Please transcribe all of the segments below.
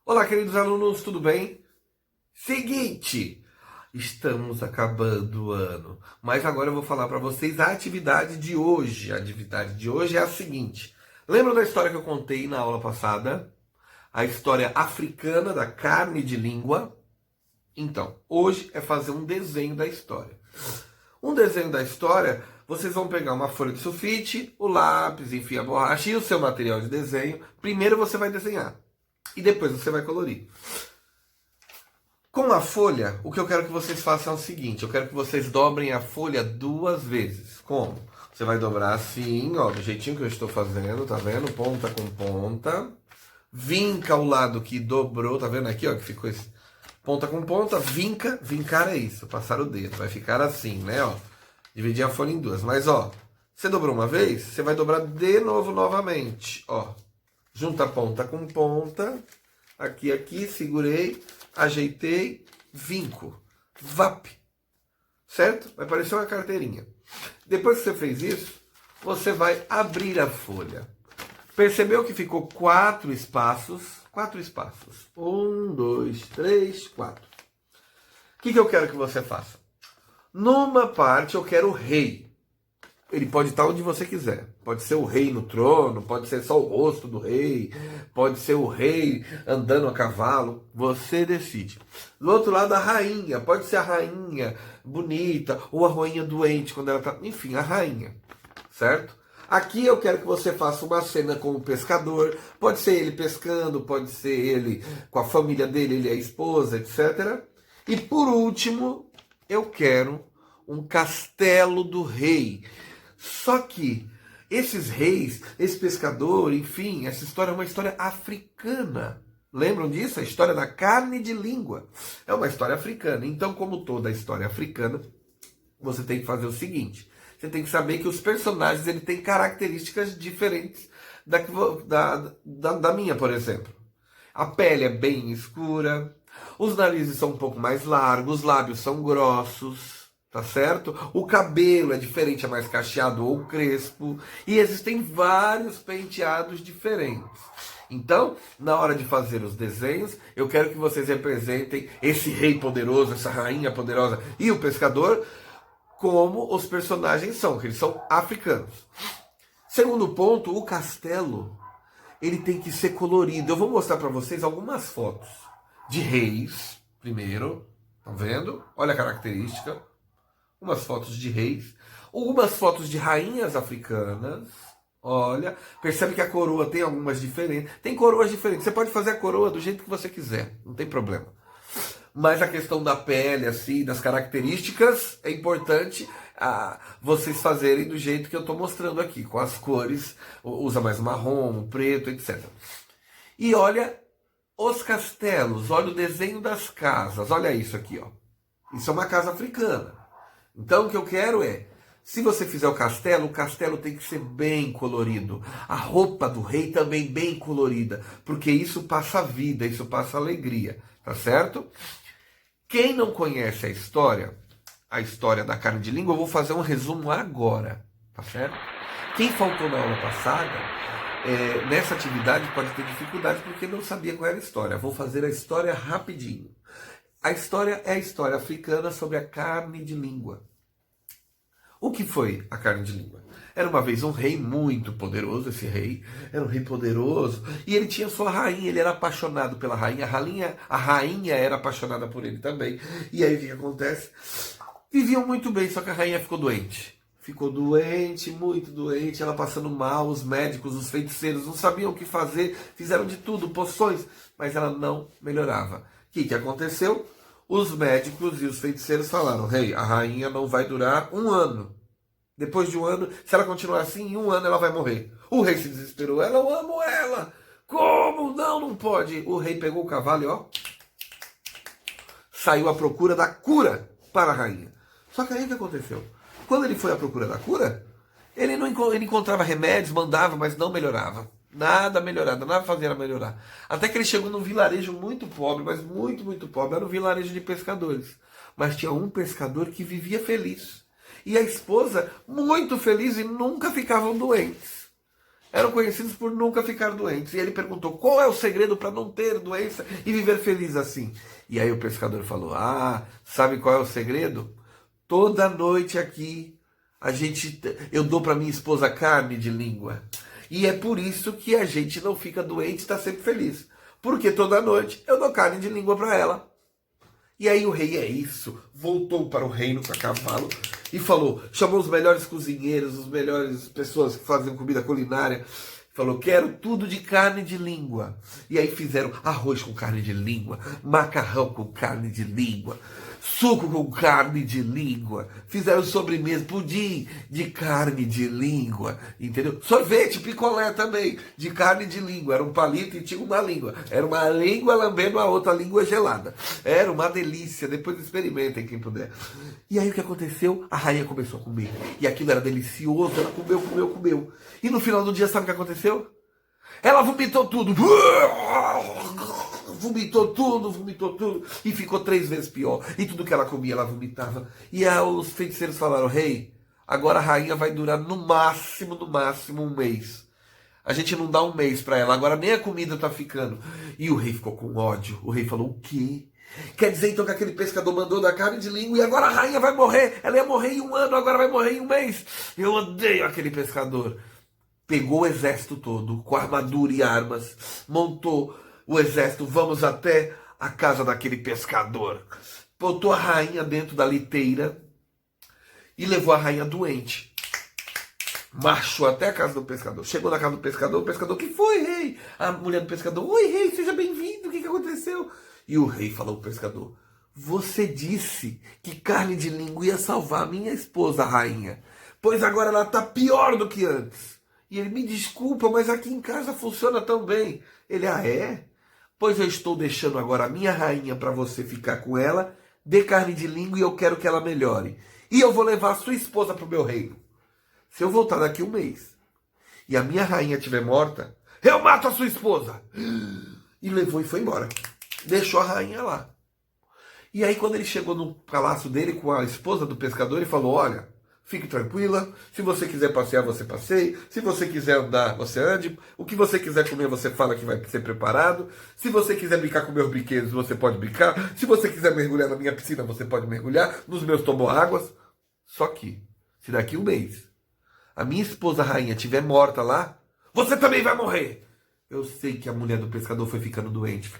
Olá, queridos alunos, tudo bem? Seguinte, estamos acabando o ano, mas agora eu vou falar para vocês a atividade de hoje. A atividade de hoje é a seguinte: lembram da história que eu contei na aula passada? A história africana da carne de língua? Então, hoje é fazer um desenho da história. Um desenho da história, vocês vão pegar uma folha de sulfite, o lápis, enfim, a borracha e o seu material de desenho. Primeiro você vai desenhar e depois você vai colorir. Com a folha, o que eu quero que vocês façam é o seguinte: eu quero que vocês dobrem a folha 2 vezes. Como? Você vai dobrar assim, ó, do jeitinho que eu estou fazendo, tá vendo? Ponta com ponta. Vinca o lado que dobrou, tá vendo aqui, ó, que ficou esse ponta com ponta, vinca, vincar é isso, passar o dedo, vai ficar assim, né, ó. Dividir a folha em duas, mas ó, você dobrou uma vez, você vai dobrar de novo novamente, ó. Junta ponta com ponta, aqui, segurei, ajeitei, vinco, vap, certo? Vai parecer uma carteirinha. Depois que você fez isso, você vai abrir a folha. Percebeu que ficou 4 espaços? 4 espaços. 1, 2, 3, 4. O que eu quero que você faça? Numa parte eu quero o rei. Ele pode estar onde você quiser. Pode ser o rei no trono, pode ser só o rosto do rei, pode ser o rei andando a cavalo. Você decide. Do outro lado, a rainha. Pode ser a rainha bonita ou a rainha doente quando ela está. Enfim, a rainha. Certo? Aqui eu quero que você faça uma cena com o pescador. Pode ser ele pescando, pode ser ele com a família dele, ele é a esposa, etc. E por último, eu quero um castelo do rei. Só que esses reis, esse pescador, enfim, essa história é uma história africana. Lembram disso? A história da carne de língua. É uma história africana. Então, como toda história africana, você tem que fazer o seguinte: você tem que saber que os personagens ele têm características diferentes da minha, por exemplo. A pele é bem escura, os narizes são um pouco mais largos, os lábios são grossos, tá certo? O cabelo é diferente, é mais cacheado ou crespo, e existem vários penteados diferentes. Então, na hora de fazer os desenhos, eu quero que vocês representem esse rei poderoso, essa rainha poderosa e o pescador como os personagens são, que eles são africanos. Segundo ponto, o castelo, ele tem que ser colorido. Eu vou mostrar para vocês algumas fotos de reis, primeiro, estão vendo? Olha a característica. Umas fotos de reis, algumas fotos de rainhas africanas. Olha, percebe que a coroa tem algumas diferentes. Tem coroas diferentes. Você pode fazer a coroa do jeito que você quiser, não tem problema. Mas a questão da pele, assim, das características, é importante vocês fazerem do jeito que eu estou mostrando aqui, com as cores, usa mais marrom, preto, etc. E olha os castelos, olha o desenho das casas, olha isso aqui, ó. Isso é uma casa africana. Então o que eu quero é, se você fizer o castelo tem que ser bem colorido. A roupa do rei também bem colorida, porque isso passa vida, isso passa alegria, tá certo? Quem não conhece a história da carne de língua, eu vou fazer um resumo agora, tá certo? Quem faltou na aula passada, nessa atividade pode ter dificuldade porque não sabia qual era a história. Vou fazer a história rapidinho. A história é a história africana sobre a carne de língua. O que foi a carne de língua? Era uma vez um rei muito poderoso, esse rei era um rei poderoso, e ele tinha sua rainha, ele era apaixonado pela rainha, a rainha era apaixonada por ele também. E aí o que acontece? Viviam muito bem, só que a rainha ficou doente. Ficou doente, muito doente, ela passando mal, os médicos, os feiticeiros não sabiam o que fazer, fizeram de tudo, poções, mas ela não melhorava. O que aconteceu? Os médicos e os feiticeiros falaram: rei, a rainha não vai durar 1 ano. Depois de 1 ano, se ela continuar assim, em 1 ano ela vai morrer. O rei se desesperou: eu amo ela. Como? Não, não pode. O rei pegou o cavalo e ó, saiu à procura da cura para a rainha. Só que aí o que aconteceu? Quando ele foi à procura da cura, ele encontrava remédios, mandava, mas não melhorava. Nada melhorava, nada fazia ela melhorar. Até que ele chegou num vilarejo muito pobre, mas muito, muito pobre. Era um vilarejo de pescadores. Mas tinha um pescador que vivia feliz. E a esposa muito feliz e nunca ficavam doentes. eram conhecidos por nunca ficar doentes. E ele perguntou, qual é o segredo para não ter doença e viver feliz assim? E aí o pescador falou, sabe qual é o segredo? Toda noite aqui, eu dou para minha esposa carne de língua. E é por isso que a gente não fica doente e está sempre feliz. Porque toda noite eu dou carne de língua para ela. E aí o rei, voltou para o reino com a cavalo e falou, chamou os melhores cozinheiros, as melhores pessoas que fazem comida culinária, falou, quero tudo de carne de língua. E aí fizeram arroz com carne de língua, macarrão com carne de língua, suco com carne de língua, fizeram sobremesa, pudim de carne de língua, entendeu? Sorvete, picolé também, de carne de língua, era um palito e tinha uma língua, era uma língua lambendo a outra língua gelada, era uma delícia, depois experimentem quem puder. E aí o que aconteceu? A rainha começou a comer, e aquilo era delicioso, ela comeu, e no final do dia sabe o que aconteceu? Ela vomitou tudo, vomitou tudo, e ficou 3 vezes pior. E tudo que ela comia, ela vomitava. E aí os feiticeiros falaram, rei, agora a rainha vai durar no máximo 1 mês. A gente não dá 1 mês pra ela, agora nem a comida tá ficando. E o rei ficou com ódio. O rei falou, o quê? Quer dizer então que aquele pescador mandou dar carne de língua e agora a rainha vai morrer? Ela ia morrer em 1 ano, agora vai morrer em 1 mês? Eu odeio aquele pescador. Pegou o exército todo, com armadura e armas, montou o exército, vamos até a casa daquele pescador. Botou a rainha dentro da liteira e levou a rainha doente. Marchou até a casa do pescador. Chegou na casa do pescador, o pescador, o que foi, rei? A mulher do pescador, oi, rei, seja bem-vindo, o que aconteceu? E o rei falou ao pescador, você disse que carne de língua ia salvar a minha esposa, a rainha, pois agora ela está pior do que antes. E ele, me desculpa, mas aqui em casa funciona tão bem. Ele, é? Pois eu estou deixando agora a minha rainha para você ficar com ela, dê carne de língua e eu quero que ela melhore. E eu vou levar a sua esposa para o meu reino. Se eu voltar daqui 1 mês e a minha rainha estiver morta, eu mato a sua esposa. E levou e foi embora. Deixou a rainha lá. E aí quando ele chegou no palácio dele com a esposa do pescador, ele falou, olha, fique tranquila, se você quiser passear, você passeie, se você quiser andar, você ande, o que você quiser comer, você fala que vai ser preparado, se você quiser brincar com meus brinquedos, você pode brincar, se você quiser mergulhar na minha piscina, você pode mergulhar, nos meus toboáguas. Só que, se daqui 1 mês, a minha esposa rainha estiver morta lá, você também vai morrer. Eu sei que a mulher do pescador foi ficando doente,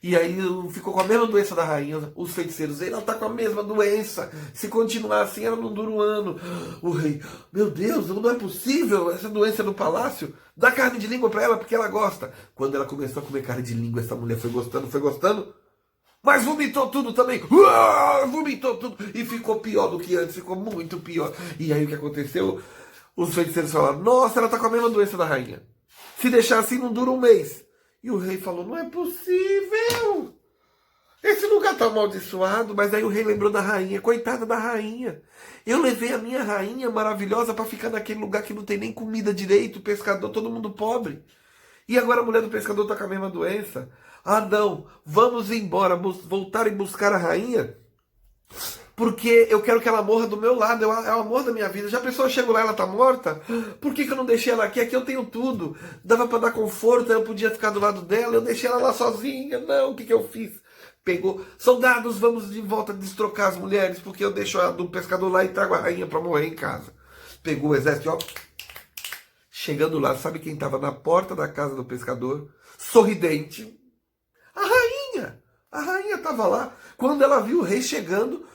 e aí ficou com a mesma doença da rainha. Os feiticeiros, ela está com a mesma doença. Se continuar assim, ela não dura 1 ano. O rei, meu Deus, não é possível essa doença no palácio. Dá carne de língua para ela porque ela gosta. Quando ela começou a comer carne de língua, essa mulher foi gostando. Mas vomitou tudo também. Vomitou tudo. E ficou pior do que antes, ficou muito pior. E aí o que aconteceu? Os feiticeiros falaram, nossa, ela está com a mesma doença da rainha. Se deixar assim, não dura 1 mês. E o rei falou, não é possível. Esse lugar está amaldiçoado. Mas aí o rei lembrou da rainha. Coitada da rainha. Eu levei a minha rainha maravilhosa para ficar naquele lugar que não tem nem comida direito. Pescador, todo mundo pobre. E agora a mulher do pescador está com a mesma doença. Ah, não. Vamos embora. Voltar e buscar a rainha. Porque eu quero que ela morra do meu lado, é o amor da minha vida. Já pensou, eu chego lá e ela tá morta? Por que eu não deixei ela aqui? Aqui eu tenho tudo. Dava para dar conforto, eu podia ficar do lado dela, eu deixei ela lá sozinha. Não, o que eu fiz? Pegou, soldados, vamos de volta destrocar as mulheres, porque eu deixo a do pescador lá e trago a rainha para morrer em casa. Pegou o exército, ó. Chegando lá, sabe quem estava na porta da casa do pescador? Sorridente. A rainha. A rainha estava lá. Quando ela viu o rei chegando,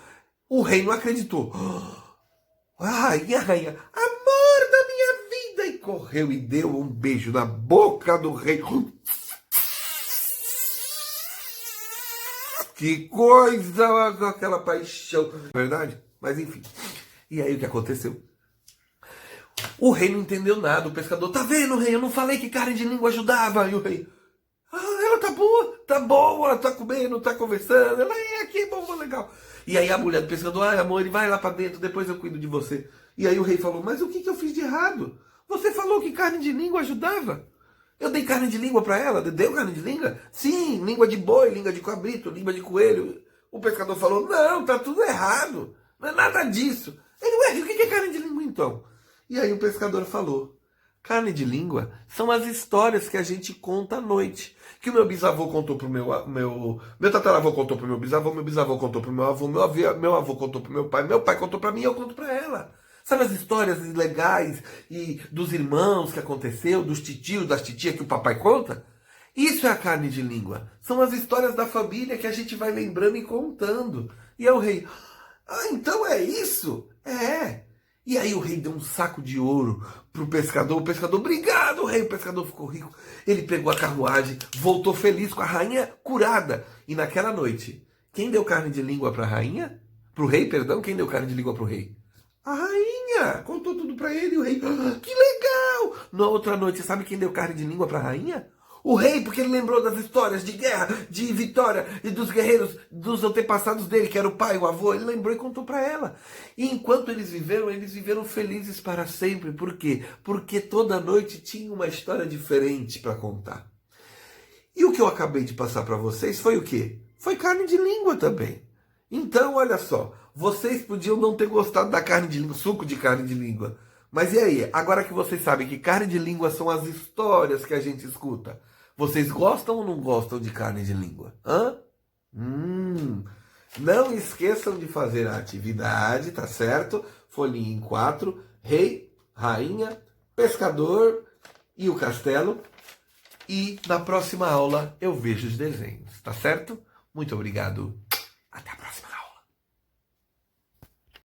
o rei não acreditou. A rainha, amor da minha vida! E correu e deu um beijo na boca do rei. Que coisa, aquela paixão. Verdade? Mas enfim. E aí o que aconteceu? O rei não entendeu nada. O pescador, tá vendo, rei? Eu não falei que carne de língua ajudava. E o rei, ela tá boa, ela tá comendo, tá conversando. Ela é aqui, boa, legal. E aí a mulher do pescador, amor, ele vai lá pra dentro, depois eu cuido de você. E aí o rei falou, mas o que eu fiz de errado? Você falou que carne de língua ajudava. Eu dei carne de língua pra ela, deu carne de língua? Sim, língua de boi, língua de cabrito, língua de coelho. O pescador falou, não, tá tudo errado. Não é nada disso. Ele, ué, o que é carne de língua então? E aí o pescador falou: carne de língua são as histórias que a gente conta à noite. Que o meu bisavô contou pro meu tataravô contou pro meu bisavô contou pro meu avô contou pro meu pai contou pra mim e eu conto pra ela. Sabe as histórias legais e dos irmãos que aconteceu, dos titios, das titias que o papai conta? Isso é a carne de língua. São as histórias da família que a gente vai lembrando e contando. E é o rei: ah, então é isso? É. E aí o rei deu um saco de ouro pro pescador. O pescador: obrigado, rei. O pescador ficou rico. Ele pegou a carruagem, voltou feliz com a rainha curada. E naquela noite, quem deu carne de língua pra rainha? Pro rei, perdão. Quem deu carne de língua pro rei? A rainha. Contou tudo pra ele. E o rei: ah, que legal. Na outra noite, sabe quem deu carne de língua pra rainha? O rei, porque ele lembrou das histórias de guerra, de vitória e dos guerreiros, dos antepassados dele, que era o pai, o avô. Ele lembrou e contou para ela. E enquanto eles viveram felizes para sempre. Por quê? Porque toda noite tinha uma história diferente para contar. E o que eu acabei de passar para vocês foi o quê? Foi carne de língua também. Então, olha só, vocês podiam não ter gostado da carne de língua, suco de carne de língua. Mas e aí? Agora que vocês sabem que carne de língua são as histórias que a gente escuta, vocês gostam ou não gostam de carne de língua? Hã? Não esqueçam de fazer a atividade, tá certo? Folhinha em 4, rei, rainha, pescador e o castelo. E na próxima aula eu vejo os desenhos, tá certo? Muito obrigado.